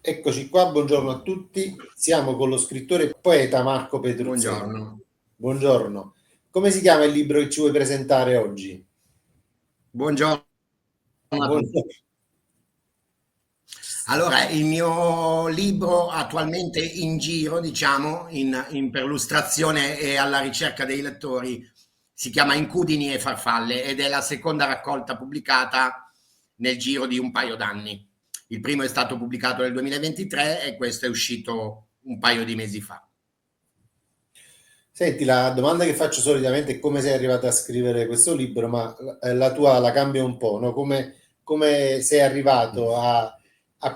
Eccoci qua, buongiorno a tutti. Siamo con lo scrittore e poeta Marco Petruzzelli. Buongiorno. Buongiorno. Come si chiama il libro che ci vuoi presentare oggi? Buongiorno a tutti. Buongiorno. Allora, il mio libro attualmente in giro, diciamo, in perlustrazione e alla ricerca dei lettori, si chiama Incudini e farfalle ed è la seconda raccolta pubblicata nel giro di un paio d'anni. Il primo è stato pubblicato nel 2023 e questo è uscito un paio di mesi fa. Senti, la domanda che faccio solitamente è come sei arrivato a scrivere questo libro, ma la tua la cambio un po', no? Come sei arrivato a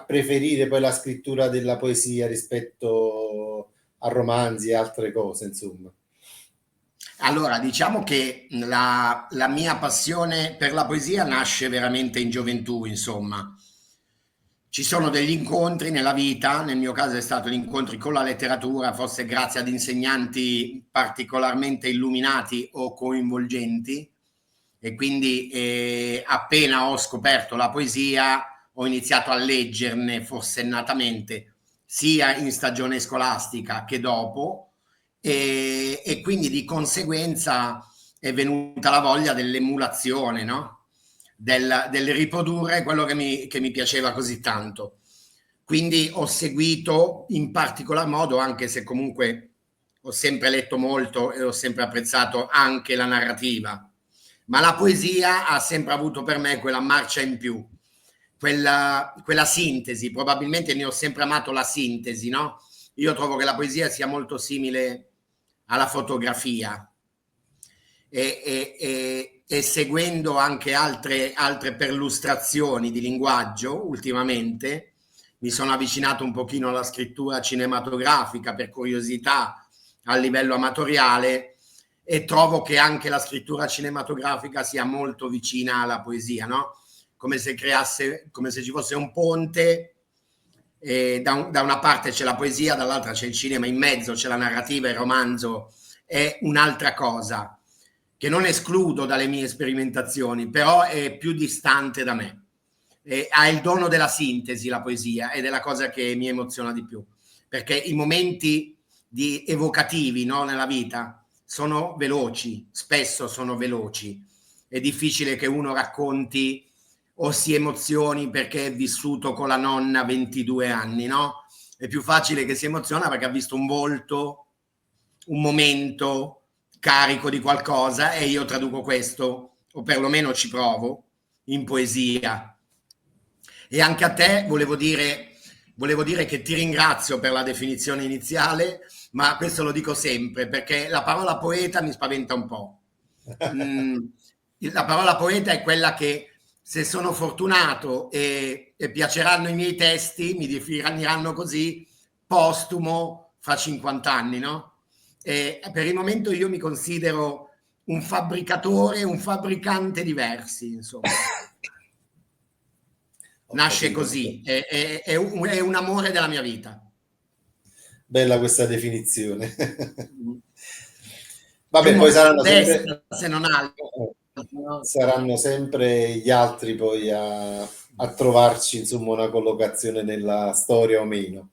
preferire poi la scrittura della poesia rispetto a romanzi e altre cose, insomma? Allora, diciamo che la mia passione per la poesia nasce veramente in gioventù, insomma. Ci sono degli incontri nella vita, nel mio caso è stato gli incontri con la letteratura, forse grazie ad insegnanti particolarmente illuminati o coinvolgenti, e quindi appena ho scoperto la poesia ho iniziato a leggerne forsennatamente, sia in stagione scolastica che dopo, e quindi di conseguenza è venuta la voglia dell'emulazione, no? Del riprodurre quello che mi piaceva così tanto. Quindi ho seguito in particolar modo, anche se comunque ho sempre letto molto e ho sempre apprezzato anche la narrativa, ma la poesia ha sempre avuto per me quella marcia in più, quella sintesi, probabilmente ne ho sempre amato la sintesi, no? Io trovo che la poesia sia molto simile alla fotografia e seguendo anche altre perlustrazioni di linguaggio ultimamente mi sono avvicinato un pochino alla scrittura cinematografica per curiosità a livello amatoriale e trovo che anche la scrittura cinematografica sia molto vicina alla poesia, no? Come se ci fosse un ponte, da una parte c'è la poesia, dall'altra c'è il cinema, in mezzo c'è la narrativa, il romanzo è un'altra cosa che non escludo dalle mie sperimentazioni, però è più distante da me. Ha il dono della sintesi la poesia ed è la cosa che mi emoziona di più, perché i momenti evocativi, no, nella vita sono veloci, spesso sono veloci. È difficile che uno racconti o si emozioni perché è vissuto con la nonna 22 anni, no? È più facile che si emoziona perché ha visto un volto, un momento carico di qualcosa e io traduco questo, o perlomeno ci provo, in poesia. E anche a te volevo dire che ti ringrazio per la definizione iniziale, ma questo lo dico sempre perché la parola poeta mi spaventa un po'. La parola poeta è quella che, se sono fortunato e piaceranno i miei testi, mi definiranno così, postumo fra 50 anni, no? E per il momento io mi considero un fabbricatore, un fabbricante di versi, insomma. Nasce così, è un amore della mia vita. Bella questa definizione. Vabbè, poi saranno sempre, se non altro. saranno sempre gli altri poi a trovarci, insomma, una collocazione nella storia o meno.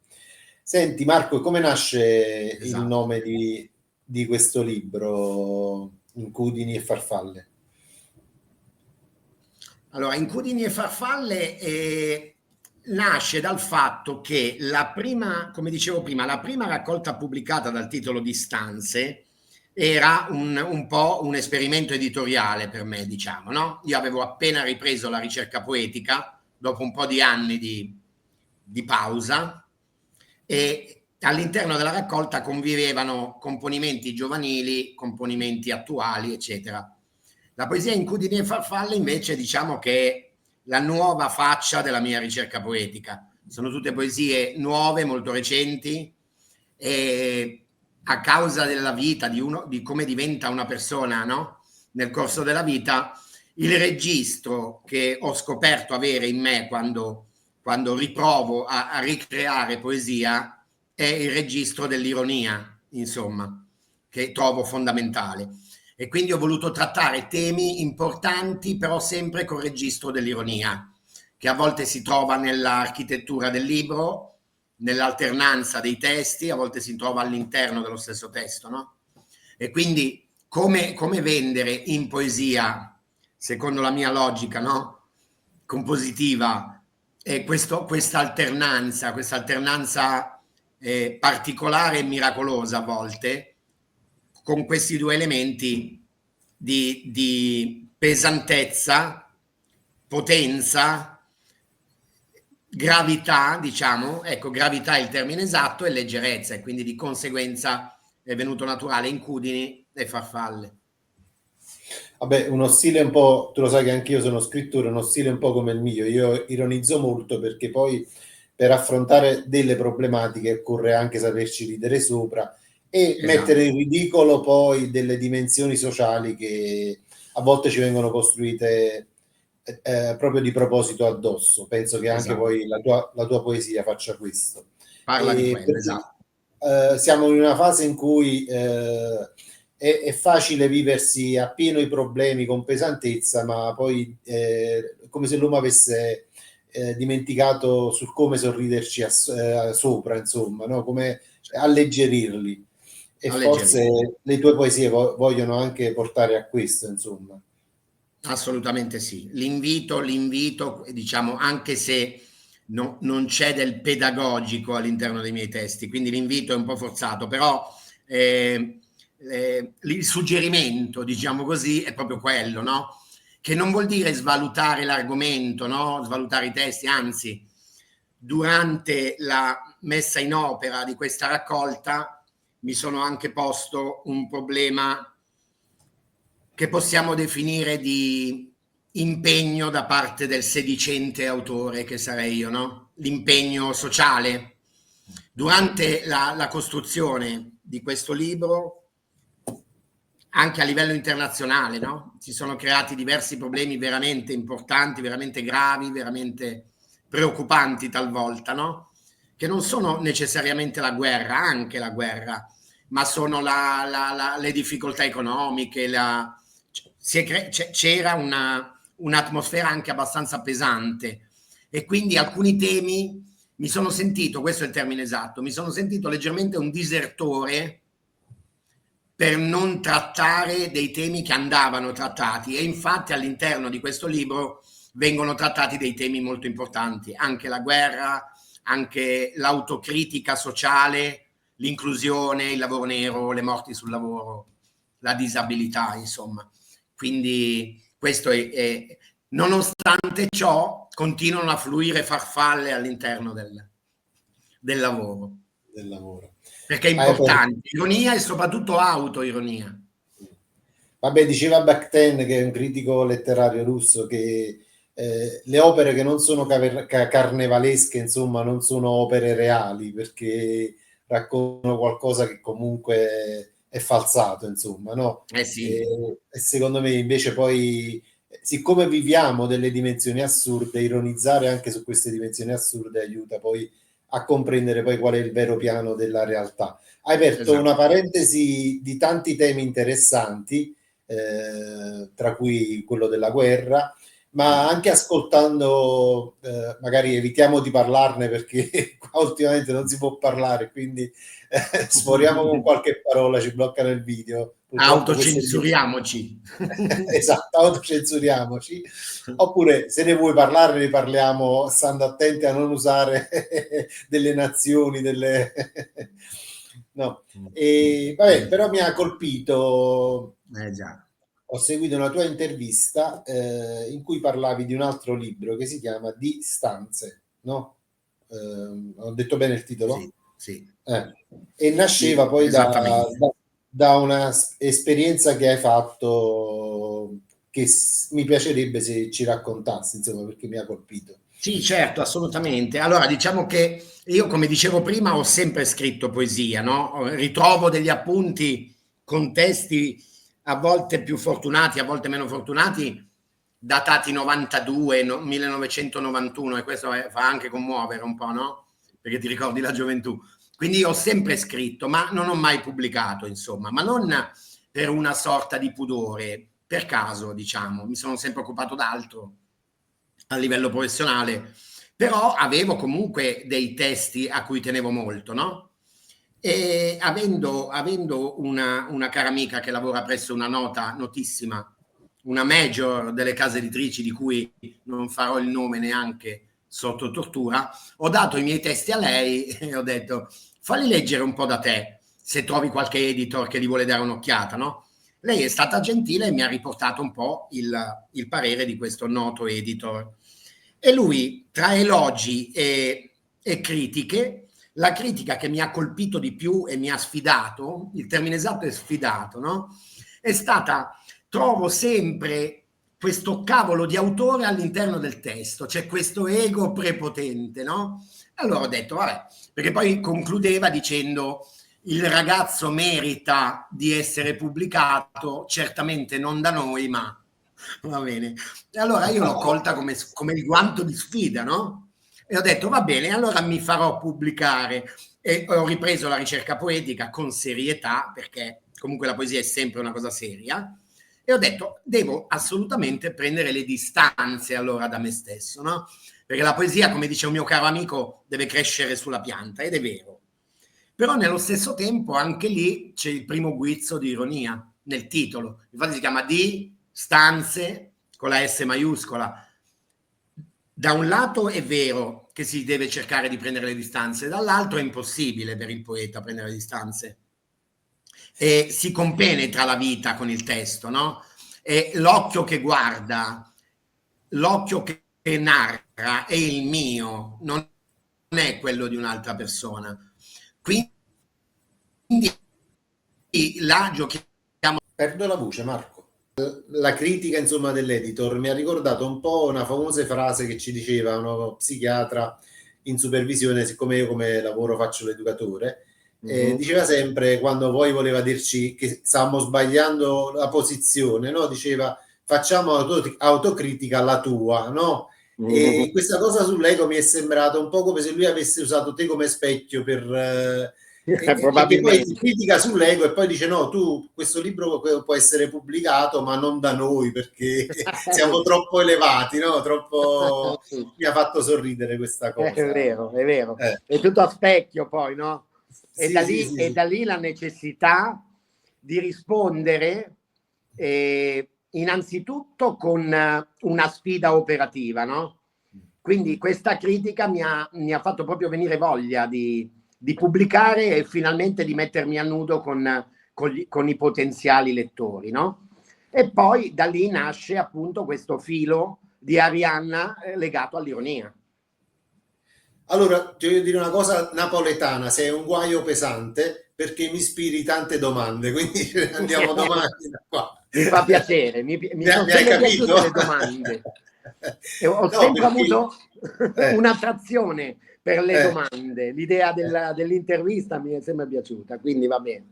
Senti Marco, come nasce il nome di questo libro, Incudini e farfalle? Allora, Incudini e farfalle nasce dal fatto che la prima, come dicevo prima, la prima raccolta pubblicata dal titolo di Stanze era un po' un esperimento editoriale per me, diciamo, no? Io avevo appena ripreso la ricerca poetica dopo un po' di anni di pausa e all'interno della raccolta convivevano componimenti giovanili, componimenti attuali, eccetera. La poesia Incudini e farfalle invece diciamo che è la nuova faccia della mia ricerca poetica. Sono tutte poesie nuove, molto recenti e a causa della vita di come diventa una persona, no? Nel corso della vita, il registro che ho scoperto avere in me quando riprovo a ricreare poesia è il registro dell'ironia, insomma, che trovo fondamentale. E quindi ho voluto trattare temi importanti, però sempre col registro dell'ironia, che a volte si trova nell'architettura del libro, nell'alternanza dei testi, a volte si trova all'interno dello stesso testo, no? E quindi come vendere in poesia, secondo la mia logica, no? Compositiva, questa alternanza particolare e miracolosa a volte, con questi due elementi di pesantezza, potenza, gravità, diciamo, ecco, gravità è il termine esatto, e leggerezza, e quindi di conseguenza è venuto naturale Incudini e Farfalle. Vabbè, uno stile un po', tu lo sai che anch'io sono scrittore, uno stile un po' come il mio, io ironizzo molto perché poi per affrontare delle problematiche occorre anche saperci ridere sopra e mettere in ridicolo poi delle dimensioni sociali che a volte ci vengono costruite proprio di proposito addosso. Penso che anche poi la tua poesia faccia questo. Parla di quello, esatto. Siamo in una fase in cui è facile viversi appieno i problemi con pesantezza, ma poi come se l'uomo avesse dimenticato sul come sorriderci sopra, insomma, no? Come alleggerirli. E forse le tue poesie vogliono anche portare a questo, insomma. Assolutamente sì. L'invito, diciamo, anche se non c'è del pedagogico all'interno dei miei testi, quindi l'invito è un po' forzato, però il suggerimento, diciamo così, è proprio quello, no? Che non vuol dire svalutare l'argomento, no? Svalutare i testi, anzi, durante la messa in opera di questa raccolta mi sono anche posto un problema che possiamo definire di impegno da parte del sedicente autore, che sarei io, no? L'impegno sociale. Durante la costruzione di questo libro, anche a livello internazionale, no? Si sono creati diversi problemi veramente importanti, veramente gravi, veramente preoccupanti talvolta, no? Che non sono necessariamente la guerra, anche la guerra, ma sono le difficoltà economiche, c'era un'atmosfera anche abbastanza pesante, e quindi alcuni temi mi sono sentito, questo è il termine esatto, mi sono sentito leggermente un disertore per non trattare dei temi che andavano trattati, e infatti all'interno di questo libro vengono trattati dei temi molto importanti, anche la guerra, anche l'autocritica sociale, l'inclusione, il lavoro nero, le morti sul lavoro, la disabilità, insomma. Quindi questo è nonostante ciò continuano a fluire farfalle all'interno del lavoro. Perché è importante, ironia e soprattutto autoironia. Vabbè, diceva Bakhtin, che è un critico letterario russo, che le opere che non sono carnevalesche, insomma, non sono opere reali, perché raccontano qualcosa che comunque è falsato, insomma, no? Sì. E secondo me invece poi, siccome viviamo delle dimensioni assurde, ironizzare anche su queste dimensioni assurde aiuta poi a comprendere poi qual è il vero piano della realtà. Hai aperto una parentesi di tanti temi interessanti, tra cui quello della guerra, ma anche ascoltando, magari evitiamo di parlarne perché qua ultimamente non si può parlare, quindi sforiamo con qualche parola, ci bloccano il video. Autocensuriamoci. Esatto, autocensuriamoci. Oppure se ne vuoi parlare, ne parliamo stando attenti a non usare delle nazioni, no. E vabbè, però mi ha colpito. Già. Ho seguito una tua intervista in cui parlavi di un altro libro che si chiama Di stanze, no? Ho detto bene il titolo? Sì, sì. E nasceva poi da una esperienza che hai fatto, che mi piacerebbe se ci raccontassi, insomma, perché mi ha colpito. Sì, certo, assolutamente. Allora, diciamo che io, come dicevo prima, ho sempre scritto poesia, no? Ritrovo degli appunti con testi a volte più fortunati, a volte meno fortunati, datati 92, 1991, e questo fa anche commuovere un po', no? Perché ti ricordi la gioventù. Quindi io ho sempre scritto, ma non ho mai pubblicato, insomma, ma non per una sorta di pudore, per caso, diciamo. Mi sono sempre occupato d'altro a livello professionale, però avevo comunque dei testi a cui tenevo molto, no? E avendo una cara amica che lavora presso una notissima, una major delle case editrici di cui non farò il nome neanche sotto tortura, ho dato i miei testi a lei e ho detto falli leggere un po' da te, se trovi qualche editor che gli vuole dare un'occhiata, no? Lei è stata gentile e mi ha riportato un po' il parere di questo noto editor. E lui, tra elogi e critiche, la critica che mi ha colpito di più e mi ha sfidato, il termine esatto è sfidato, no? È stata, trovo sempre questo cavolo di autore all'interno del testo, c'è questo ego prepotente, no? Allora ho detto, vabbè, perché poi concludeva dicendo il ragazzo merita di essere pubblicato, certamente non da noi, ma va bene. E allora io l'ho colta come il guanto di sfida, no? E ho detto, va bene, allora mi farò pubblicare. E ho ripreso la ricerca poetica con serietà, perché comunque la poesia è sempre una cosa seria, e ho detto, devo assolutamente prendere le distanze allora da me stesso, no? Perché la poesia, come dice un mio caro amico, deve crescere sulla pianta, ed è vero. Però nello stesso tempo anche lì c'è il primo guizzo di ironia nel titolo. Infatti si chiama Di stanze con la S maiuscola. Da un lato è vero che si deve cercare di prendere le distanze, dall'altro è impossibile per il poeta prendere le distanze. E si compenetra la vita con il testo, no? E l'occhio che guarda, l'occhio che narra è il mio, non è quello di un'altra persona. Quindi la giochiamo. Perdo la voce, Marco. La critica, insomma, dell'editor mi ha ricordato un po' una famosa frase che ci diceva uno psichiatra in supervisione, siccome io come lavoro faccio l'educatore, diceva sempre, quando poi voleva dirci che stavamo sbagliando la posizione, no? Diceva facciamo autocritica alla tua, no? E questa cosa sull'ego mi è sembrato un po' come se lui avesse usato te come specchio per... perché poi ti critica sull'ego e poi dice no, tu questo libro può essere pubblicato ma non da noi perché siamo troppo elevati, no? Troppo... mi ha fatto sorridere questa cosa. È vero, è vero. È tutto a specchio poi, no? E sì, da lì la necessità di rispondere innanzitutto con una sfida operativa, no? Quindi questa critica mi ha fatto proprio venire voglia di pubblicare e finalmente di mettermi a nudo con i potenziali lettori, no? E poi da lì nasce appunto questo filo di Arianna legato all'ironia. Allora, ti voglio dire una cosa napoletana, sei un guaio pesante perché mi ispiri tante domande, quindi andiamo domani da qua. Mi fa piacere, mi sono sempre piaciute le domande. E ho sempre avuto un'attrazione per le domande, l'idea dell'intervista mi è sempre piaciuta, quindi va bene.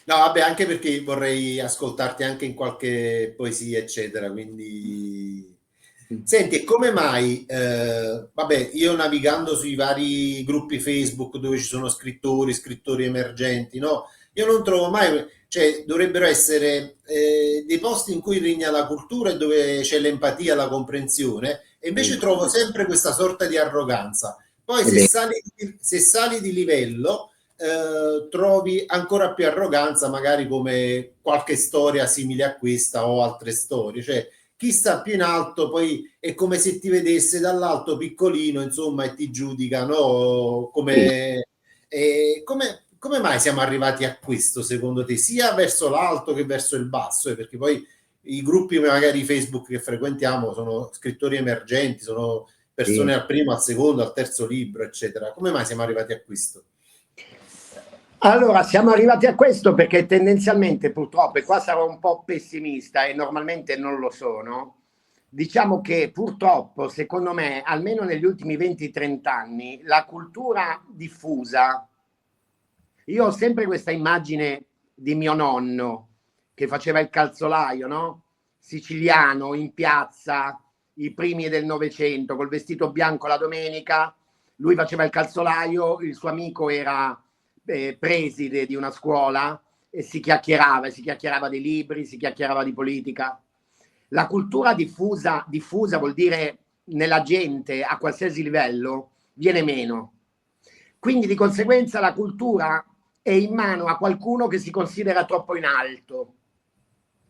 No, vabbè, anche perché vorrei ascoltarti anche in qualche poesia, eccetera, quindi... Senti, e come mai, vabbè, io navigando sui vari gruppi Facebook dove ci sono scrittori emergenti, no? Io non trovo mai, cioè dovrebbero essere dei posti in cui regna la cultura e dove c'è l'empatia, la comprensione, e invece trovo sempre questa sorta di arroganza. Poi se sali di livello trovi ancora più arroganza, magari come qualche storia simile a questa o altre storie, cioè chi sta più in alto poi è come se ti vedesse dall'alto piccolino, insomma, e ti giudica, no? Come mai siamo arrivati a questo, secondo te, sia verso l'alto che verso il basso? Perché poi i gruppi magari Facebook che frequentiamo sono scrittori emergenti, sono persone al primo, al secondo, al terzo libro, eccetera. Come mai siamo arrivati a questo? Allora, siamo arrivati a questo perché tendenzialmente, purtroppo, e qua sarò un po' pessimista e normalmente non lo sono, diciamo che purtroppo, secondo me, almeno negli ultimi 20-30 anni, la cultura diffusa, io ho sempre questa immagine di mio nonno che faceva il calzolaio, no? Siciliano, in piazza, i primi del Novecento, col vestito bianco la domenica, lui faceva il calzolaio, il suo amico era preside di una scuola e si chiacchierava dei libri, si chiacchierava di politica. La cultura diffusa vuol dire nella gente a qualsiasi livello viene meno. Quindi di conseguenza la cultura è in mano a qualcuno che si considera troppo in alto.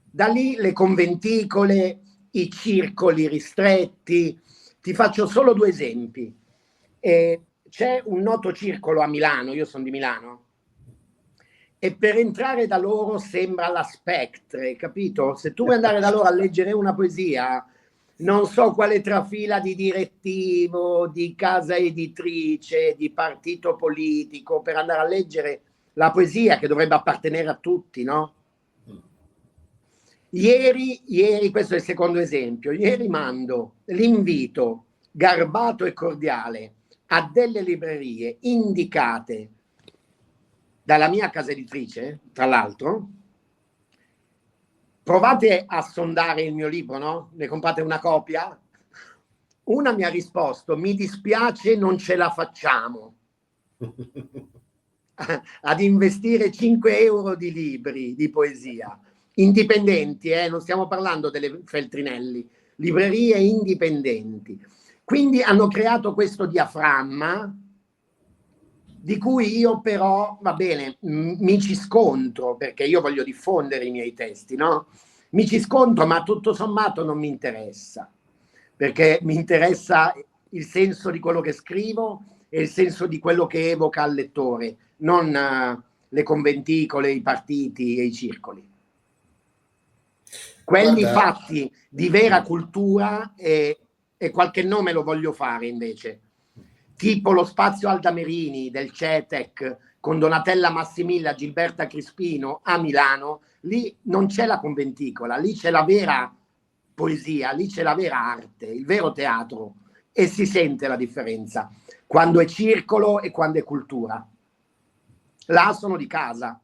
Da lì le conventicole, i circoli ristretti. Ti faccio solo 2 esempi. C'è un noto circolo a Milano, io sono di Milano, e per entrare da loro sembra la Spectre, capito? Se tu vuoi andare da loro a leggere una poesia, non so quale trafila di direttivo, di casa editrice, di partito politico, per andare a leggere la poesia che dovrebbe appartenere a tutti, no? Ieri, questo è il secondo esempio, ieri mando l'invito garbato e cordiale a delle librerie indicate dalla mia casa editrice, tra l'altro. Provate a sondare il mio libro, no? Ne comprate una copia? Una mi ha risposto: mi dispiace, non ce la facciamo ad investire 5 euro di libri di poesia indipendenti, non stiamo parlando delle Feltrinelli, librerie indipendenti. Quindi hanno creato questo diaframma di cui io però, va bene, mi ci scontro, perché io voglio diffondere i miei testi, no? Mi ci scontro, ma tutto sommato non mi interessa, perché mi interessa il senso di quello che scrivo e il senso di quello che evoca al lettore, non le conventicole, i partiti e i circoli. Quelli fatti di vera cultura, e qualche nome lo voglio fare invece, tipo lo Spazio Aldamerini del CETEC con Donatella Massimilla, Gilberta Crispino a Milano. Lì non c'è la conventicola, lì c'è la vera poesia, lì c'è la vera arte, il vero teatro, e si sente la differenza quando è circolo e quando è cultura. Là sono di casa.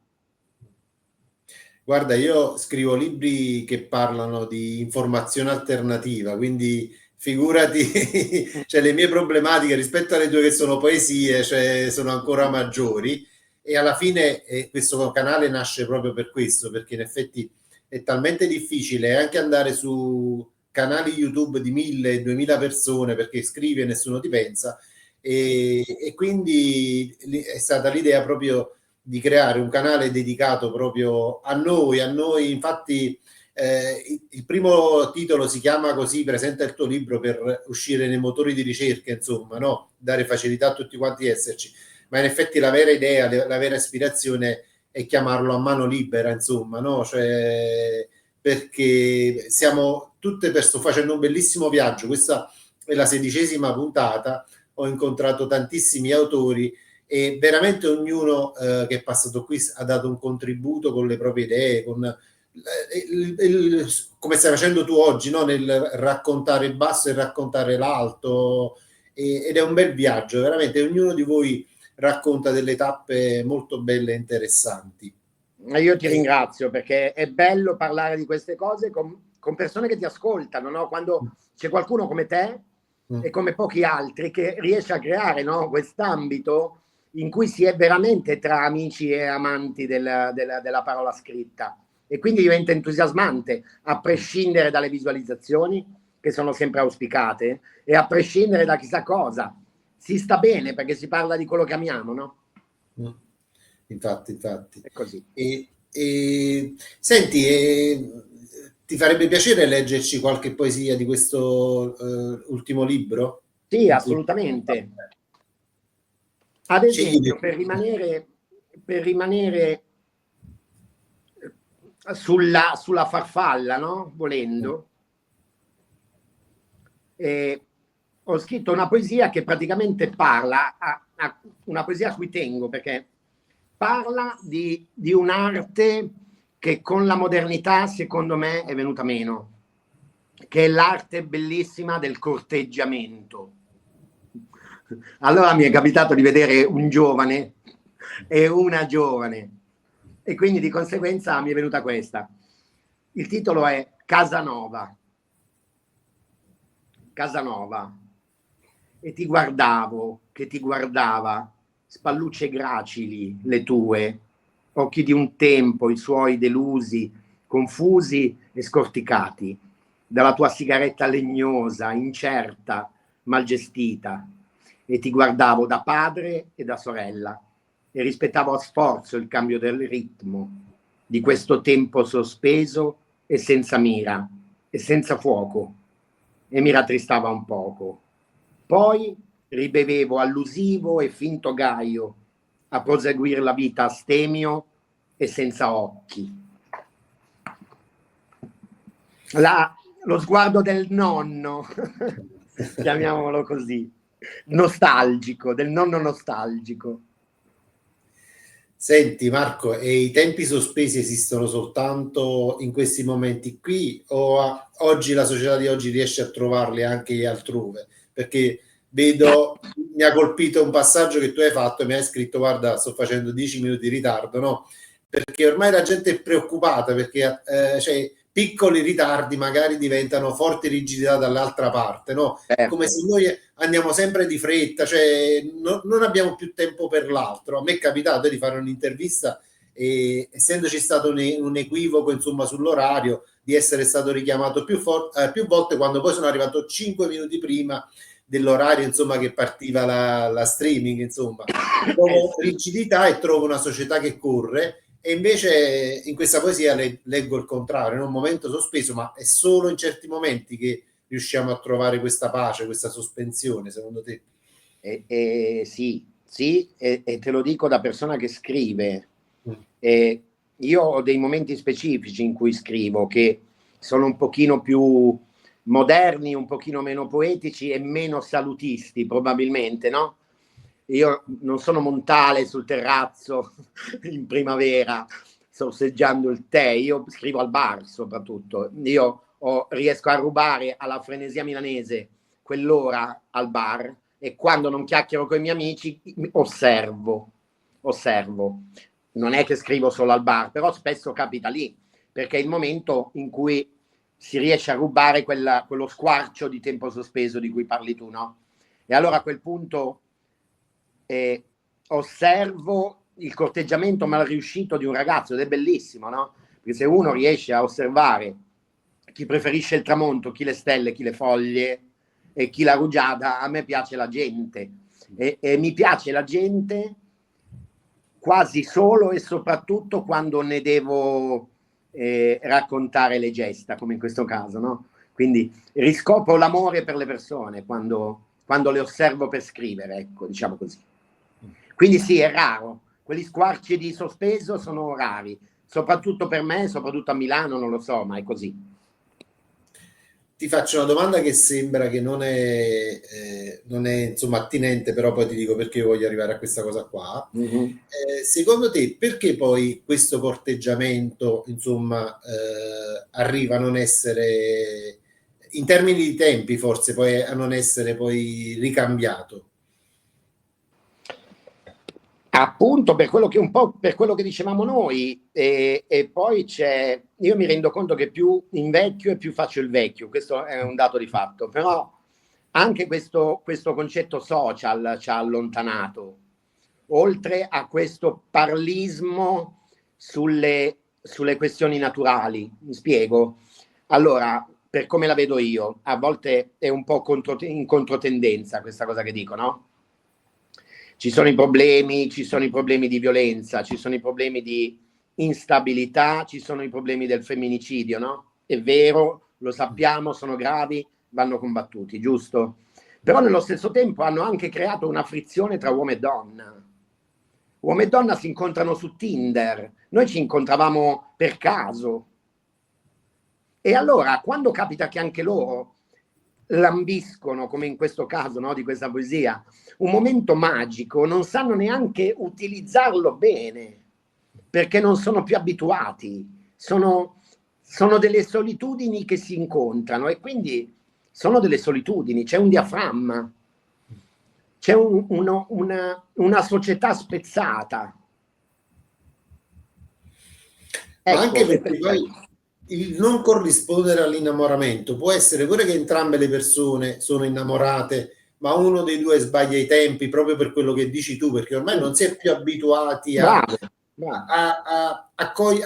Guarda, io scrivo libri che parlano di informazione alternativa, quindi figurati, cioè le mie problematiche rispetto alle tue che sono poesie, cioè sono ancora maggiori, e alla fine questo canale nasce proprio per questo, perché in effetti è talmente difficile anche andare su canali YouTube di 1000-2000 persone perché scrivi e nessuno ti pensa, e quindi è stata l'idea proprio di creare un canale dedicato proprio a noi, infatti il primo titolo si chiama così, presenta il tuo libro per uscire nei motori di ricerca, insomma, no? Dare facilità a tutti quanti esserci, ma in effetti la vera idea, la vera ispirazione è chiamarlo a mano libera, insomma, no? Cioè, perché stiamo tutte sto facendo un bellissimo viaggio, questa è la 16ª puntata, ho incontrato tantissimi autori e veramente ognuno che è passato qui ha dato un contributo con le proprie idee, con come stai facendo tu oggi, no? Nel raccontare il basso e raccontare l'alto, ed è un bel viaggio, veramente ognuno di voi racconta delle tappe molto belle e interessanti. Io ti ringrazio, perché è bello parlare di queste cose con persone che ti ascoltano, no? Quando c'è qualcuno come te e come pochi altri che riesce a creare, no? Quest'ambito in cui si è veramente tra amici e amanti della parola scritta, e quindi diventa entusiasmante, a prescindere dalle visualizzazioni che sono sempre auspicate e a prescindere da chissà cosa. Si sta bene perché si parla di quello che amiamo, no? Infatti. È così. Senti, ti farebbe piacere leggerci qualche poesia di questo ultimo libro? Sì, assolutamente. Ad esempio, per rimanere sulla farfalla, no? Volendo, ho scritto una poesia che praticamente parla, una poesia a cui tengo, perché parla di un'arte che con la modernità, secondo me, è venuta meno, che è l'arte bellissima del corteggiamento. Allora mi è capitato di vedere un giovane e una giovane, e quindi di conseguenza mi è venuta questa. Il titolo è Casanova. Casanova. E ti guardavo, che ti guardava, spallucce gracili le tue, occhi di un tempo, i suoi delusi, confusi e scorticati, dalla tua sigaretta legnosa, incerta, mal gestita, e ti guardavo da padre e da sorella e rispettavo a sforzo il cambio del ritmo di questo tempo sospeso e senza mira e senza fuoco, e mi rattristava un poco. Poi ribevevo allusivo e finto gaio a proseguire la vita astemio e senza occhi. Lo sguardo del nonno, chiamiamolo così, nostalgico, del nonno nostalgico. Senti Marco, e i tempi sospesi esistono soltanto in questi momenti qui o oggi la società di oggi riesce a trovarli anche altrove? Perché vedo, mi ha colpito un passaggio che tu hai fatto e mi hai scritto: guarda, sto facendo 10 minuti di ritardo, no? Perché ormai la gente è preoccupata perché cioè, piccoli ritardi magari diventano forti rigidità dall'altra parte, no? Come se noi andiamo sempre di fretta, cioè non abbiamo più tempo per l'altro. A me è capitato di fare un'intervista e, essendoci stato un equivoco insomma sull'orario, di essere stato richiamato più volte, quando poi sono arrivato 5 minuti prima dell'orario insomma che partiva la streaming, insomma. Trovo rigidità e trovo una società che corre. E invece in questa poesia leggo il contrario, un momento sospeso, ma è solo in certi momenti che riusciamo a trovare questa pace, questa sospensione, secondo te? Sì, e te lo dico da persona che scrive. Io ho dei momenti specifici in cui scrivo che sono un pochino più moderni, un pochino meno poetici e meno salutisti, probabilmente, no? Io non sono Montale sul terrazzo in primavera sorseggiando il tè, io scrivo al bar soprattutto. Io riesco a rubare alla frenesia milanese quell'ora al bar e quando non chiacchiero con i miei amici osservo. Non è che scrivo solo al bar, però spesso capita lì, perché è il momento in cui si riesce a rubare quello squarcio di tempo sospeso di cui parli tu, no? E allora a quel punto osservo il corteggiamento mal riuscito di un ragazzo ed è bellissimo, no? Perché se uno riesce a osservare chi preferisce il tramonto, chi le stelle, chi le foglie e chi la rugiada, a me piace la gente e mi piace la gente quasi solo e soprattutto quando ne devo raccontare le gesta, come in questo caso, no? Quindi riscopro l'amore per le persone quando le osservo per scrivere, ecco, diciamo così. Quindi sì, è raro. Quegli squarci di sospeso sono rari, soprattutto per me, soprattutto a Milano, non lo so, ma è così. Ti faccio una domanda che sembra che non è insomma attinente, però poi ti dico perché voglio arrivare a questa cosa qua. Secondo te perché poi questo corteggiamento insomma arriva a non essere, in termini di tempi forse, poi a non essere poi ricambiato? Appunto per quello che un po' per quello che dicevamo noi e poi io mi rendo conto che più invecchio e più faccio il vecchio, questo è un dato di fatto, però anche questo concetto social ci ha allontanato, oltre a questo parlismo sulle questioni naturali. Mi spiego? Allora, per come la vedo io, a volte è un po' in controtendenza questa cosa che dico, no? Ci sono i problemi di violenza, ci sono i problemi di instabilità, ci sono i problemi del femminicidio, no? È vero, lo sappiamo, sono gravi, vanno combattuti, giusto? Però nello stesso tempo hanno anche creato una frizione tra uomo e donna. Uomo e donna si incontrano su Tinder, noi ci incontravamo per caso. E allora, quando capita che anche loro lambiscono, come in questo caso, no, di questa poesia, un momento magico, non sanno neanche utilizzarlo bene, perché non sono più abituati, sono delle solitudini che si incontrano e quindi sono delle solitudini, c'è un diaframma, c'è una società spezzata. Ecco, anche perché poi il non corrispondere all'innamoramento può essere pure che entrambe le persone sono innamorate, ma uno dei due sbaglia i tempi proprio per quello che dici tu, perché ormai non si è più abituati a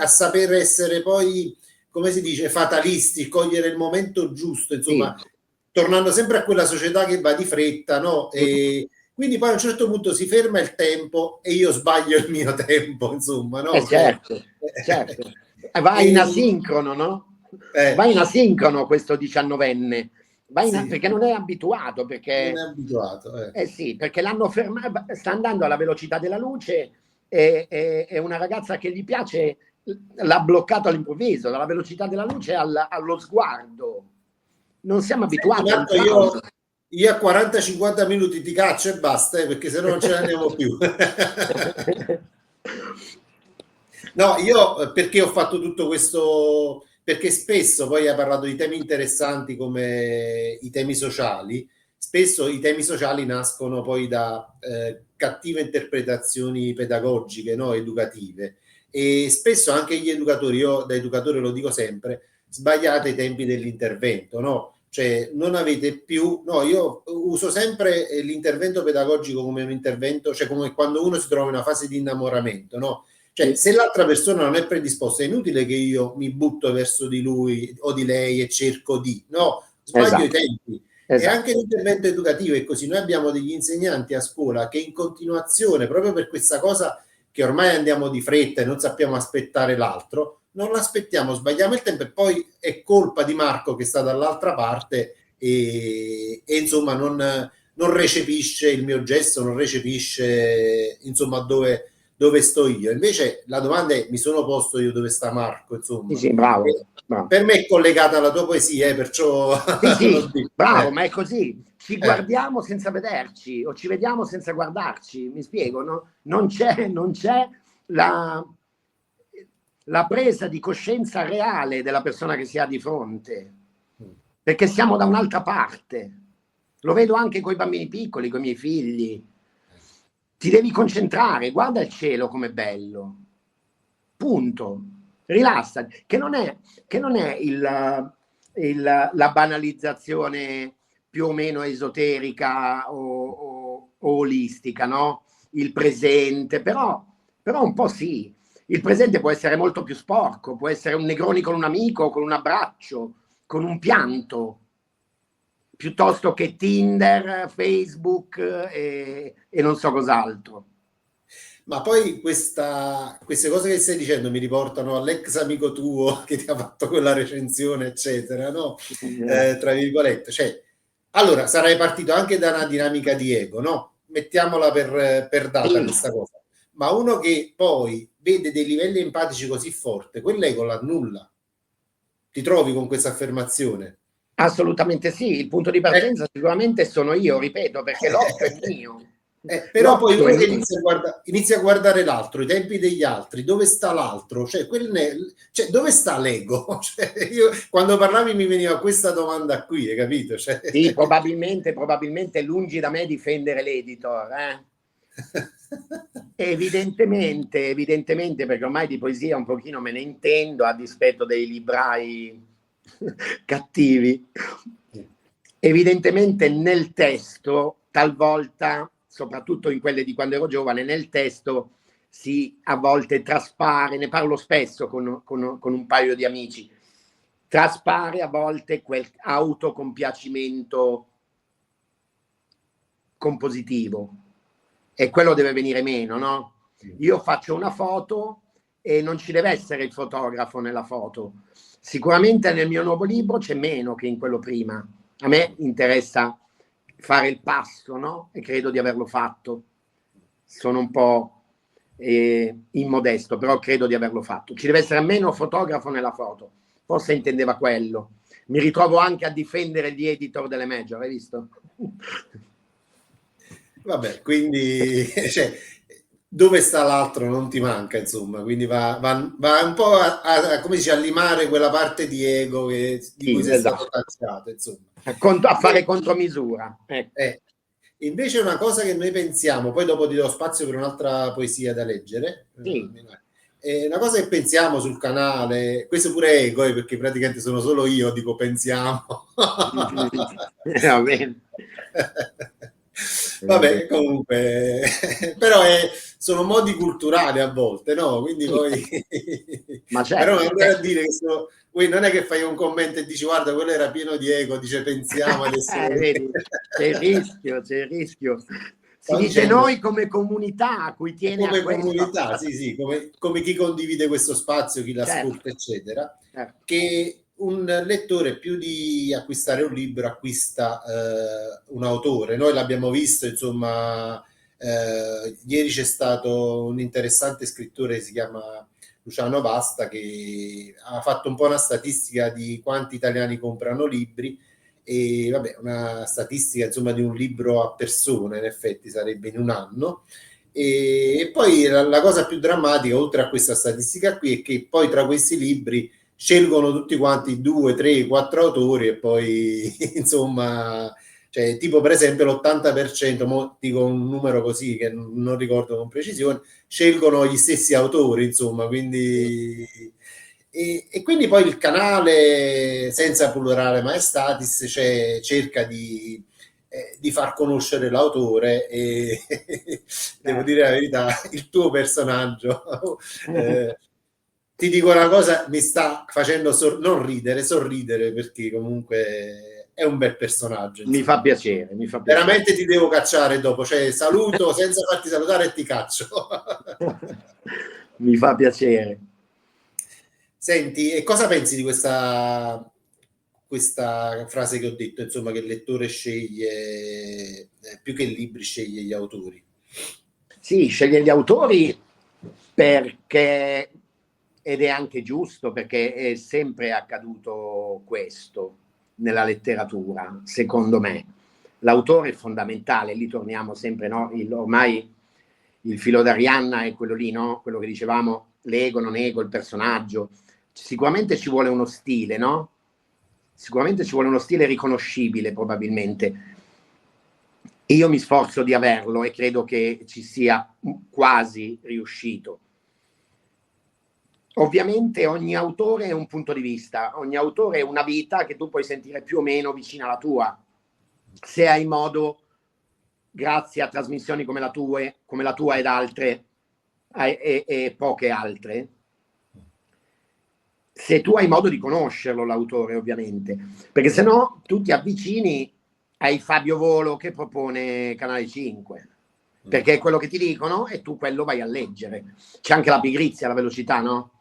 saper essere poi, come si dice, fatalisti, cogliere il momento giusto, insomma. Sì. tornando sempre a quella società che va di fretta, no? E quindi poi a un certo punto si ferma il tempo e io sbaglio il mio tempo, insomma, no? Certo. Va in asincrono, no? Va in asincrono questo 19enne, perché non è abituato, perché non è abituato, sì, perché l'hanno fermato, sta andando alla velocità della luce e una ragazza che gli piace l'ha bloccato all'improvviso, dalla velocità della luce allo sguardo. Non siamo abituati. Io a 40-50 minuti ti caccio e basta, perché se no non ce ne andiamo più. No, io perché ho fatto tutto questo, perché spesso poi hai parlato di temi interessanti come i temi sociali, spesso i temi sociali nascono poi da cattive interpretazioni pedagogiche, no? Educative, e spesso anche gli educatori, io da educatore lo dico sempre, sbagliate i tempi dell'intervento, no? Cioè non avete più, no, io uso sempre l'intervento pedagogico come un intervento, cioè come quando uno si trova in una fase di innamoramento, no? Cioè se l'altra persona non è predisposta è inutile che io mi butto verso di lui o di lei e cerco di, no, sbaglio i tempi. E anche l'intervento educativo è così. Noi abbiamo degli insegnanti a scuola che in continuazione, proprio per questa cosa che ormai andiamo di fretta e non sappiamo aspettare l'altro, non l'aspettiamo, sbagliamo il tempo e poi è colpa di Marco che sta dall'altra parte e insomma non recepisce il mio gesto, non recepisce insomma dove sto io. Invece la domanda è: mi sono posto io dove sta Marco, insomma. Sì, bravo. Per me è collegata alla tua poesia, perciò sì, bravo, ma è così. Ci guardiamo senza vederci o ci vediamo senza guardarci, mi spiego, no? Non c'è la presa di coscienza reale della persona che si ha di fronte, perché siamo da un'altra parte. Lo vedo anche con i bambini piccoli, con i miei figli. Ti devi concentrare, guarda il cielo com'è bello, punto, rilassati, che non è la banalizzazione più o meno esoterica o olistica, no? Il presente, però un po' sì. Il presente può essere molto più sporco, può essere un Negroni con un amico, con un abbraccio, con un pianto, piuttosto che Tinder, Facebook e non so cos'altro. Ma poi queste cose che stai dicendo mi riportano all'ex amico tuo che ti ha fatto quella recensione, eccetera, no? Tra virgolette. Cioè, allora, sarai partito anche da una dinamica di ego, no? Mettiamola per data questa cosa. Ma uno che poi vede dei livelli empatici così forti, quell'ego l'annulla. Ti trovi con questa affermazione? Assolutamente sì, il punto di partenza sicuramente sono io, ripeto, perché l'occhio è mio. Però poi uno che inizia a guardare l'altro, i tempi degli altri, dove sta l'altro, cioè dove sta l'ego? Cioè, io, quando parlavi mi veniva questa domanda qui, hai capito? Cioè... Sì, probabilmente lungi da me difendere l'editor, Evidentemente, perché ormai di poesia un pochino me ne intendo, a dispetto dei librai cattivi. Evidentemente nel testo, talvolta, soprattutto in quelle di quando ero giovane, nel testo a volte traspare, ne parlo spesso con un paio di amici, traspare a volte quel autocompiacimento compositivo. E quello deve venire meno, no? Io faccio una foto e non ci deve essere il fotografo nella foto. Sicuramente nel mio nuovo libro c'è meno che in quello prima. A me interessa fare il passo, no? E credo di averlo fatto. Sono un po' immodesto, però credo di averlo fatto. Ci deve essere meno fotografo nella foto. Forse intendeva quello. Mi ritrovo anche a difendere gli editor delle major, hai visto? Vabbè, quindi cioè, dove sta l'altro non ti manca, insomma, quindi va un po' come dice, a limare quella parte di ego di cui sei stato tagliato, insomma. A fare contromisura. Invece una cosa che noi pensiamo, poi dopo ti do spazio per un'altra poesia da leggere, una cosa che pensiamo sul canale, questo pure è ego, perché praticamente sono solo io, dico pensiamo. Va bene. Vabbè, comunque, però sono modi culturali a volte, no? Quindi poi, ma certo, però non andare a dire che non è che fai un commento e dici guarda quello era pieno di ego, dice pensiamo adesso. Vedi, c'è il rischio. Si Stavo dice dicendo, noi come comunità a cui tiene come a questo. comunità, sì, come chi condivide questo spazio, chi l'ascolta, eccetera, che un lettore più di acquistare un libro acquista un autore. Noi l'abbiamo visto, insomma, ieri c'è stato un interessante scrittore che si chiama Luciano Vasta, che ha fatto un po' una statistica di quanti italiani comprano libri, e vabbè, una statistica insomma di un libro a persona, in effetti sarebbe in un anno. E poi la cosa più drammatica, oltre a questa statistica qui, è che poi tra questi libri scelgono tutti quanti 2, 3, 4 autori e poi insomma, cioè, tipo per esempio l'80%, mo dico un numero così che non ricordo con precisione, scelgono gli stessi autori, insomma, quindi e quindi poi il canale, senza plurale maestatis, cerca di far conoscere l'autore e devo dire la verità, il tuo personaggio ti dico una cosa, mi sta facendo non ridere, sorridere, perché comunque è un bel personaggio, insomma. Mi fa piacere. Veramente ti devo cacciare dopo, cioè saluto senza farti salutare e ti caccio. Mi fa piacere. Senti, e cosa pensi di questa frase che ho detto, insomma, che il lettore sceglie, più che libri, sceglie gli autori? Sì, sceglie gli autori perché, ed è anche giusto, perché è sempre accaduto questo nella letteratura, secondo me. L'autore è fondamentale, lì torniamo sempre, no? Ormai il filo d'Arianna è quello lì, no? Quello che dicevamo, l'ego, non ego, il personaggio. Sicuramente ci vuole uno stile, no? Sicuramente ci vuole uno stile riconoscibile, probabilmente. Io mi sforzo di averlo e credo che ci sia quasi riuscito. Ovviamente ogni autore è un punto di vista, ogni autore è una vita che tu puoi sentire più o meno vicina alla tua, se hai modo, grazie a trasmissioni come la tua ed altre, e poche altre, se tu hai modo di conoscerlo l'autore, ovviamente, perché se no tu ti avvicini ai Fabio Volo che propone Canale 5, perché è quello che ti dicono e tu quello vai a leggere. C'è anche la pigrizia, la velocità, no?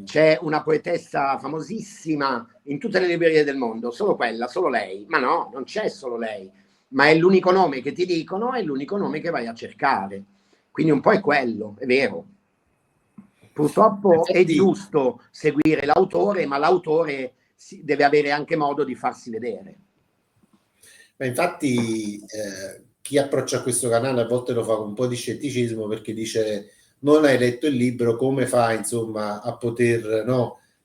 C'è una poetessa famosissima in tutte le librerie del mondo, solo quella, solo lei. Ma no, non c'è solo lei, ma è l'unico nome che ti dicono, è l'unico nome che vai a cercare. Quindi un po' è quello, è vero. Purtroppo è giusto seguire l'autore, ma l'autore deve avere anche modo di farsi vedere. Ma infatti chi approccia a questo canale a volte lo fa con un po' di scetticismo, perché dice non hai letto il libro, come fai insomma a poter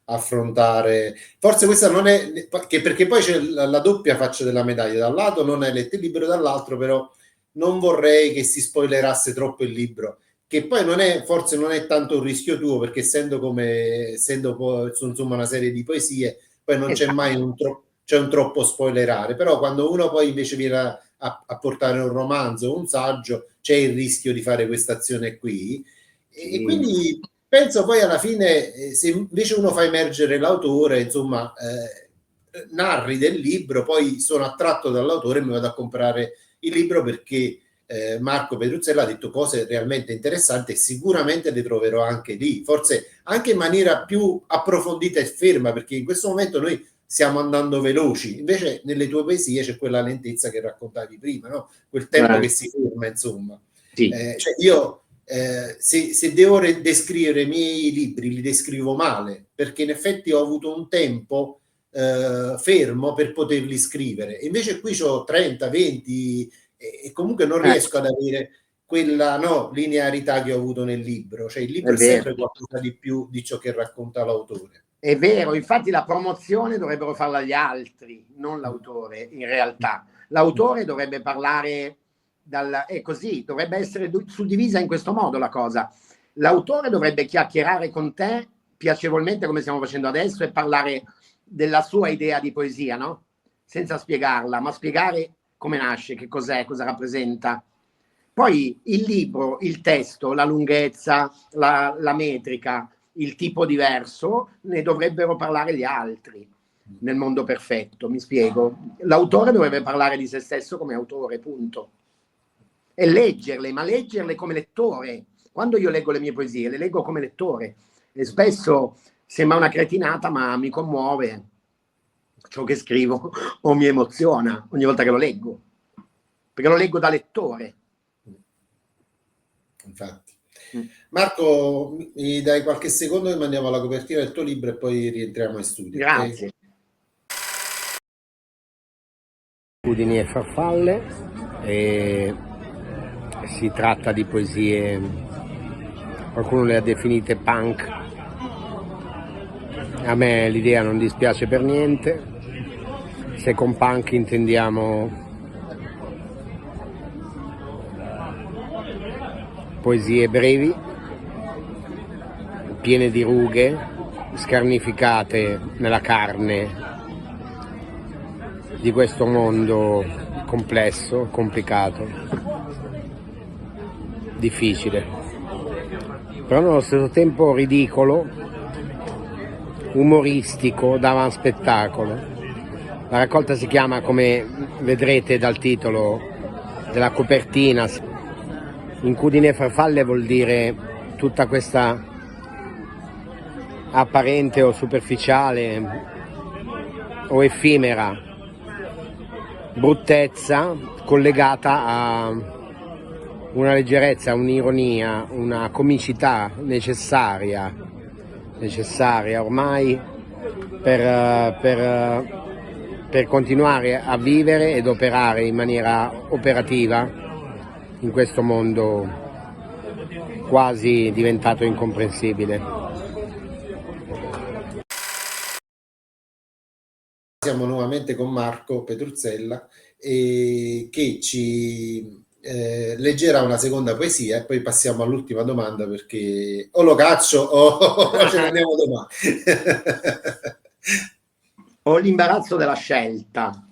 affrontare, forse questa non è che, perché poi c'è la doppia faccia della medaglia, da un lato non hai letto il libro, dall'altro però non vorrei che si spoilerasse troppo il libro, che poi forse non è tanto un rischio tuo, perché essendo insomma una serie di poesie, poi non c'è mai un troppo spoilerare, però quando uno poi invece viene a portare un romanzo o un saggio, c'è il rischio di fare questa azione qui. E quindi penso poi alla fine, se invece uno fa emergere l'autore, insomma, narri del libro, poi sono attratto dall'autore e mi vado a comprare il libro, perché Marco Pedruzzella ha detto cose realmente interessanti e sicuramente le troverò anche lì, forse anche in maniera più approfondita e ferma, perché in questo momento noi stiamo andando veloci, invece nelle tue poesie c'è quella lentezza che raccontavi prima, no? Quel tempo che si ferma, insomma. Sì. Cioè io se devo descrivere i miei libri li descrivo male, perché in effetti ho avuto un tempo fermo per poterli scrivere, invece qui ho 30, 20 e comunque non riesco ad avere quella linearità che ho avuto nel libro, cioè il libro è sempre qualcosa di più di ciò che racconta l'autore. È vero, infatti la promozione dovrebbero farla gli altri, non l'autore, in realtà. L'autore dovrebbe parlare, è così, dovrebbe essere suddivisa in questo modo la cosa. L'autore dovrebbe chiacchierare con te piacevolmente, come stiamo facendo adesso, e parlare della sua idea di poesia, no? Senza spiegarla, ma spiegare come nasce, che cos'è, cosa rappresenta. Poi il libro, il testo, la lunghezza, la metrica, il tipo diverso, ne dovrebbero parlare gli altri nel mondo perfetto, mi spiego. L'autore dovrebbe parlare di se stesso come autore, punto. E leggerle, ma leggerle come lettore. Quando io leggo le mie poesie, le leggo come lettore. E spesso sembra una cretinata, ma mi commuove ciò che scrivo o mi emoziona ogni volta che lo leggo. Perché lo leggo da lettore. Infatti. Marco, mi dai qualche secondo che mandiamo alla copertina del tuo libro e poi rientriamo in studio. Grazie. Incudini e farfalle, e si tratta di poesie, qualcuno le ha definite punk, a me l'idea non dispiace per niente, se con punk intendiamo poesie brevi, piene di rughe, scarnificate nella carne di questo mondo complesso, complicato, difficile, però nello stesso tempo ridicolo, umoristico, dava un spettacolo. La raccolta si chiama, come vedrete dal titolo della copertina, Incudini e farfalle, vuol dire tutta questa apparente o superficiale o effimera bruttezza collegata a una leggerezza, un'ironia, una comicità necessaria ormai per continuare a vivere ed operare in maniera operativa in questo mondo quasi diventato incomprensibile. Siamo nuovamente con Marco Petruzzella che ci leggerà una seconda poesia e poi passiamo all'ultima domanda, perché o lo caccio o ce ne andiamo domani. Ho l'imbarazzo della scelta.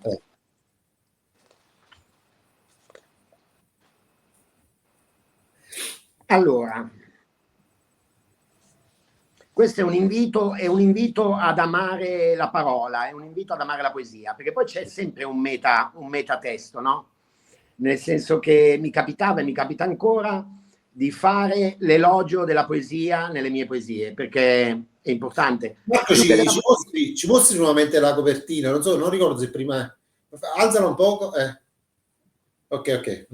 Allora, questo è un invito ad amare la parola, è un invito ad amare la poesia, perché poi c'è sempre un metatesto, no? Nel senso che mi capitava e mi capita ancora di fare l'elogio della poesia nelle mie poesie, perché è importante. Marco, ci mostri nuovamente la copertina, non ricordo se prima... Alzala un poco. Ok.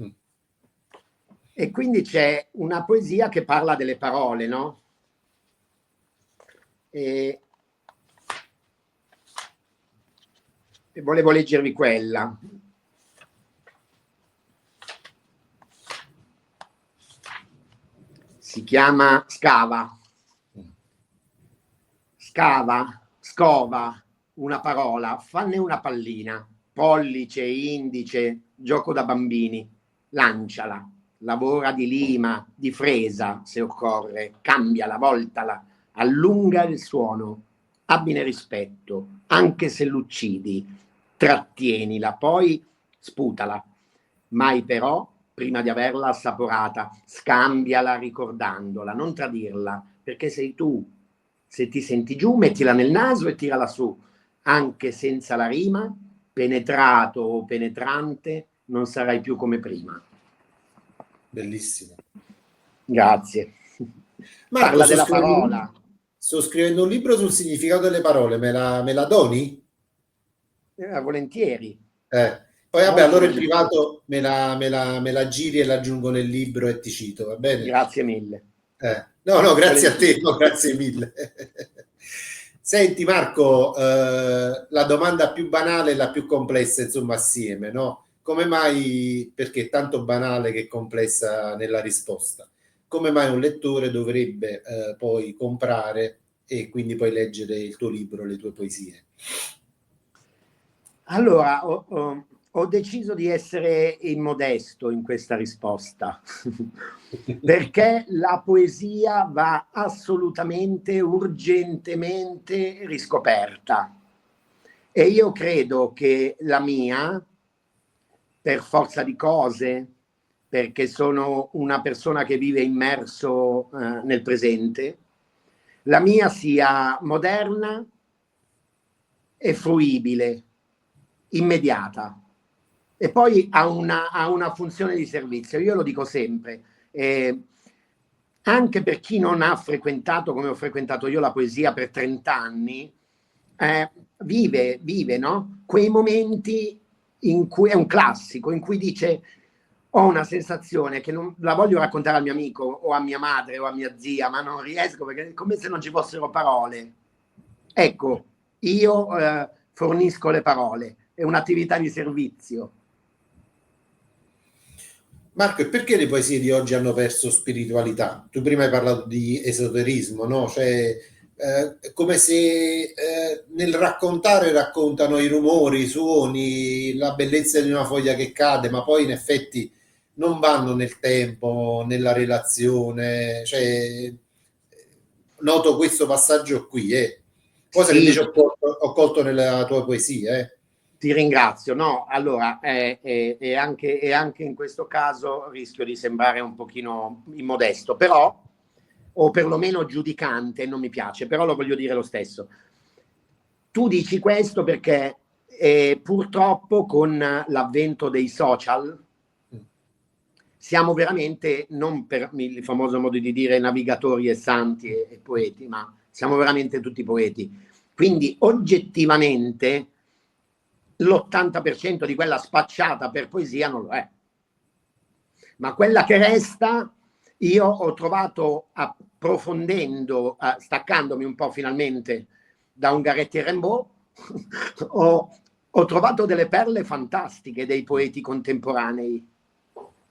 E quindi c'è una poesia che parla delle parole, no? E volevo leggervi quella. Si chiama Scava. Scova una parola, fanne una pallina, pollice, indice, gioco da bambini, lanciala, lavora di lima, di fresa se occorre, cambiala, voltala, allunga il suono, abbine rispetto, anche se l'uccidi, trattienila, poi sputala, mai però, prima di averla assaporata, scambiala ricordandola, non tradirla, perché sei tu. Se ti senti giù, mettila nel naso e tirala su, anche senza la rima, penetrato o penetrante, non sarai più come prima. Bellissimo. Grazie. Marco, parla della parola. Sto scrivendo un libro sul significato delle parole, me la doni? Volentieri. Poi vabbè, allora in privato me la giri e l'aggiungo nel libro e ti cito, va bene? Grazie mille. No, grazie a te, no, grazie mille. Senti Marco, la domanda più banale e la più complessa, insomma, assieme, no? Come mai, perché è tanto banale che complessa nella risposta, come mai un lettore dovrebbe poi comprare e quindi poi leggere il tuo libro, le tue poesie? Allora, ho deciso di essere immodesto in questa risposta, perché la poesia va assolutamente, urgentemente riscoperta. E io credo che la mia, per forza di cose, perché sono una persona che vive immerso nel presente, la mia sia moderna e fruibile, immediata, e poi ha una funzione di servizio. Io lo dico sempre, anche per chi non ha frequentato, come ho frequentato io, la poesia per 30 anni, vive, no? Quei momenti in cui è un classico, in cui dice: ho una sensazione che non la voglio raccontare al mio amico o a mia madre o a mia zia, ma non riesco, perché è come se non ci fossero parole. Ecco, io fornisco le parole, è un'attività di servizio. Marco, e perché le poesie di oggi hanno perso spiritualità? Tu prima hai parlato di esoterismo, no? Cioè, come se nel raccontare raccontano i rumori, i suoni, la bellezza di una foglia che cade, ma poi in effetti non vanno nel tempo, nella relazione. Cioè, noto questo passaggio qui, cosa che Sì, invece ho colto nella tua poesia. ti ringrazio. No, allora, e anche in questo caso rischio di sembrare un pochino immodesto, però, o perlomeno giudicante, non mi piace, però lo voglio dire lo stesso. Tu dici questo perché purtroppo con l'avvento dei social siamo veramente, non per il famoso modo di dire navigatori e santi e poeti, ma siamo veramente tutti poeti. Quindi oggettivamente l'80% di quella spacciata per poesia non lo è. Ma quella che resta, io ho trovato, approfondendo, staccandomi un po' finalmente da Ungaretti e Rimbaud, ho trovato delle perle fantastiche dei poeti contemporanei,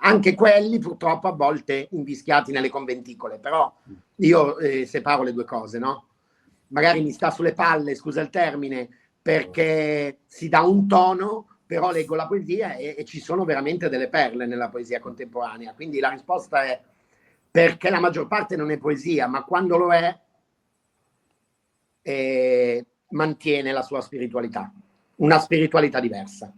anche quelli purtroppo a volte invischiati nelle conventicole, però io separo le due cose, no? Magari mi sta sulle palle, scusa il termine, perché si dà un tono, però leggo la poesia e ci sono veramente delle perle nella poesia contemporanea. Quindi la risposta è perché la maggior parte non è poesia, ma quando lo è mantiene la sua spiritualità, una spiritualità diversa.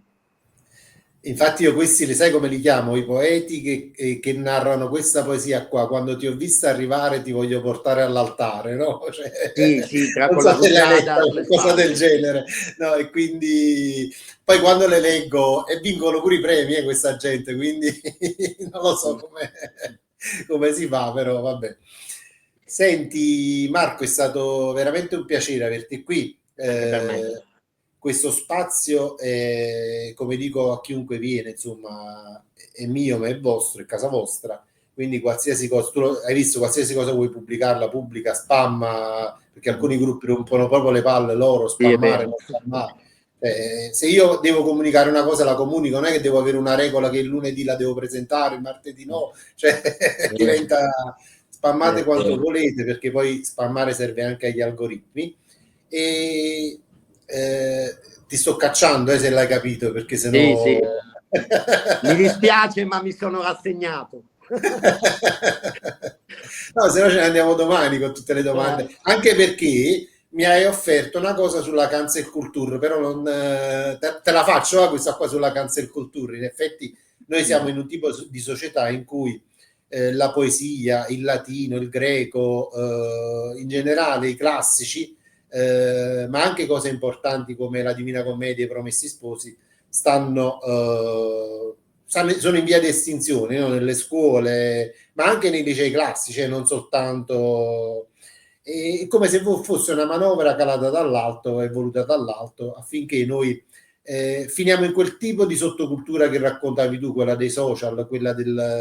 Infatti io questi li sai come li chiamo? I poeti che narrano questa poesia qua. Quando ti ho vista arrivare ti voglio portare all'altare, no? Cioè, sì, tra non con so la se l'hai rugiada letta, sulle qualcosa spalle. del genere. No, e quindi poi quando le leggo e vincono pure i premi questa gente, quindi non lo so come si fa, però vabbè. Senti Marco, è stato veramente un piacere averti qui. Per me. Questo spazio, come dico a chiunque viene, insomma, è mio, ma è vostro, è casa vostra. Quindi qualsiasi cosa, tu hai visto, qualsiasi cosa vuoi pubblicarla, pubblica, spamma, perché alcuni gruppi rompono proprio le palle loro, spammare, non spammare. Se io devo comunicare una cosa, la comunico, non è che devo avere una regola che il lunedì la devo presentare, il martedì no, cioè diventa spammate quanto volete, perché poi spammare serve anche agli algoritmi. E ti sto cacciando, se l'hai capito, perché sennò sì. Mi dispiace, ma mi sono rassegnato. No, se no ce ne andiamo domani con tutte le domande, anche perché mi hai offerto una cosa sulla cancel culture, però non te la faccio questa qua sulla cancel culture. In effetti noi siamo in un tipo di società in cui la poesia, il latino, il greco, in generale i classici, ma anche cose importanti come la Divina Commedia e i Promessi Sposi sono in via di estinzione, no? Nelle scuole, ma anche nei licei classici, non soltanto. È come se fosse una manovra calata dall'alto e voluta dall'alto affinché noi finiamo in quel tipo di sottocultura che raccontavi tu, quella dei social, quella della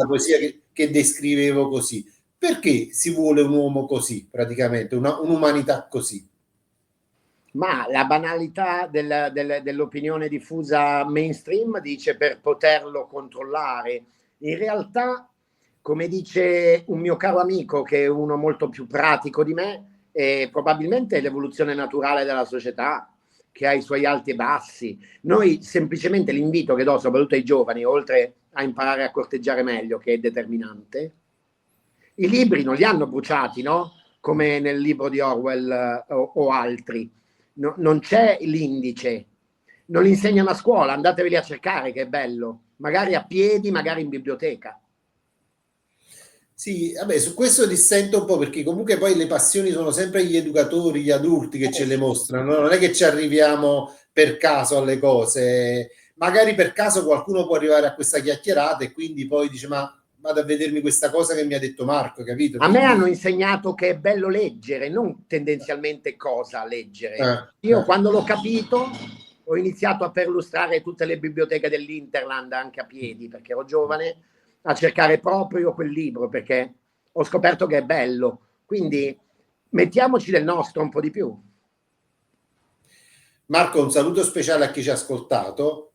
poesia che descrivevo così. Perché si vuole un uomo così, praticamente, un'umanità così? Ma la banalità dell'opinione diffusa mainstream dice per poterlo controllare. In realtà, come dice un mio caro amico, che è uno molto più pratico di me, probabilmente è l'evoluzione naturale della società, che ha i suoi alti e bassi. Noi semplicemente l'invito che do, soprattutto ai giovani, oltre a imparare a corteggiare meglio, che è determinante, i libri non li hanno bruciati, no? Come nel libro di Orwell o altri. No, non c'è l'indice, non li insegnano a scuola, andateveli a cercare che è bello, magari a piedi, magari in biblioteca. Sì, vabbè, su questo dissento un po', perché comunque poi le passioni sono sempre gli educatori, gli adulti che ce le mostrano, no? Non è che ci arriviamo per caso alle cose, magari per caso qualcuno può arrivare a questa chiacchierata e quindi poi dice ma vado a vedermi questa cosa che mi ha detto Marco, capito? A me Quindi, hanno insegnato che è bello leggere, non tendenzialmente cosa leggere. Io eh. quando l'ho capito ho iniziato a perlustrare tutte le biblioteche dell'Interland anche a piedi, perché ero giovane, a cercare proprio quel libro, perché ho scoperto che è bello. Quindi mettiamoci del nostro un po' di più. Marco, un saluto speciale a chi ci ha ascoltato.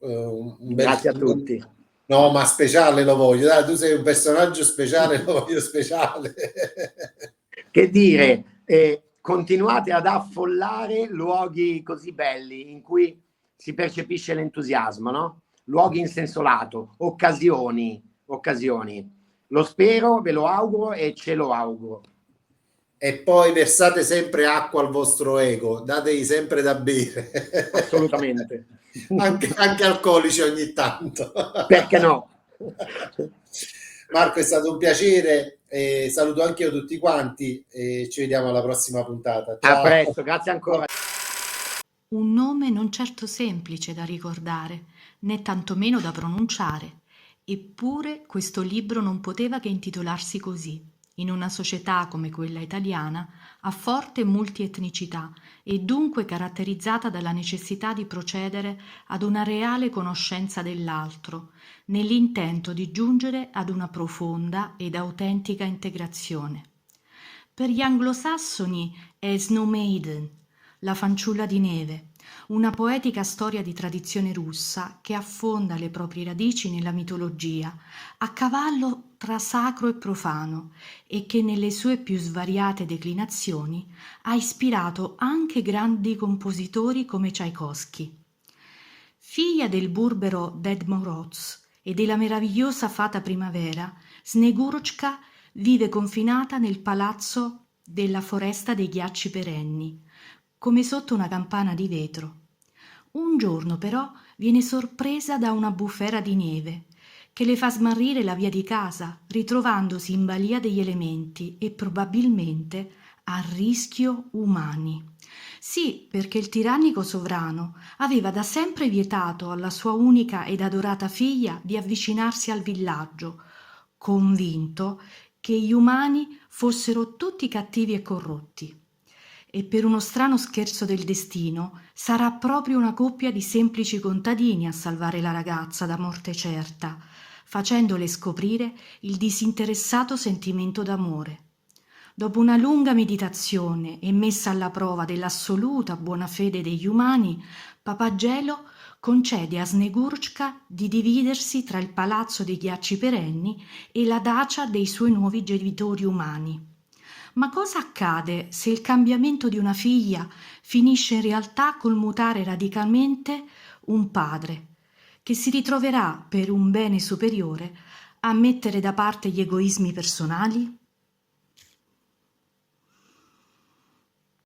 Grazie a tutti. No, ma speciale lo voglio. Dai, tu sei un personaggio speciale, lo voglio speciale. Che dire, continuate ad affollare luoghi così belli in cui si percepisce l'entusiasmo, no? Luoghi in senso lato, occasioni. Lo spero, ve lo auguro e ce lo auguro. E poi versate sempre acqua al vostro ego, dategli sempre da bere. Assolutamente. anche alcolici ogni tanto. Perché no? Marco, è stato un piacere, saluto anche io tutti quanti e ci vediamo alla prossima puntata. Ciao. A presto, grazie ancora. Un nome non certo semplice da ricordare, né tantomeno da pronunciare. Eppure questo libro non poteva che intitolarsi così. In una società come quella italiana, a forte multietnicità e dunque caratterizzata dalla necessità di procedere ad una reale conoscenza dell'altro, nell'intento di giungere ad una profonda ed autentica integrazione. Per gli anglosassoni è Snow Maiden, la fanciulla di neve, una poetica storia di tradizione russa che affonda le proprie radici nella mitologia, a cavallo tra sacro e profano, e che nelle sue più svariate declinazioni ha ispirato anche grandi compositori come Tchaikovsky. Figlia del burbero Ded Moroz e della meravigliosa fata primavera, Snegurochka vive confinata nel palazzo della foresta dei ghiacci perenni, come sotto una campana di vetro. Un giorno però viene sorpresa da una bufera di neve che le fa smarrire la via di casa, ritrovandosi in balia degli elementi e probabilmente a rischio umani. Sì, perché il tirannico sovrano aveva da sempre vietato alla sua unica ed adorata figlia di avvicinarsi al villaggio, convinto che gli umani fossero tutti cattivi e corrotti. E per uno strano scherzo del destino sarà proprio una coppia di semplici contadini a salvare la ragazza da morte certa, facendole scoprire il disinteressato sentimento d'amore. Dopo una lunga meditazione e messa alla prova dell'assoluta buona fede degli umani, Papagelo concede a Snegurochka di dividersi tra il palazzo dei ghiacci perenni e la dacia dei suoi nuovi genitori umani. Ma cosa accade se il cambiamento di una figlia finisce in realtà col mutare radicalmente un padre, che si ritroverà per un bene superiore a mettere da parte gli egoismi personali?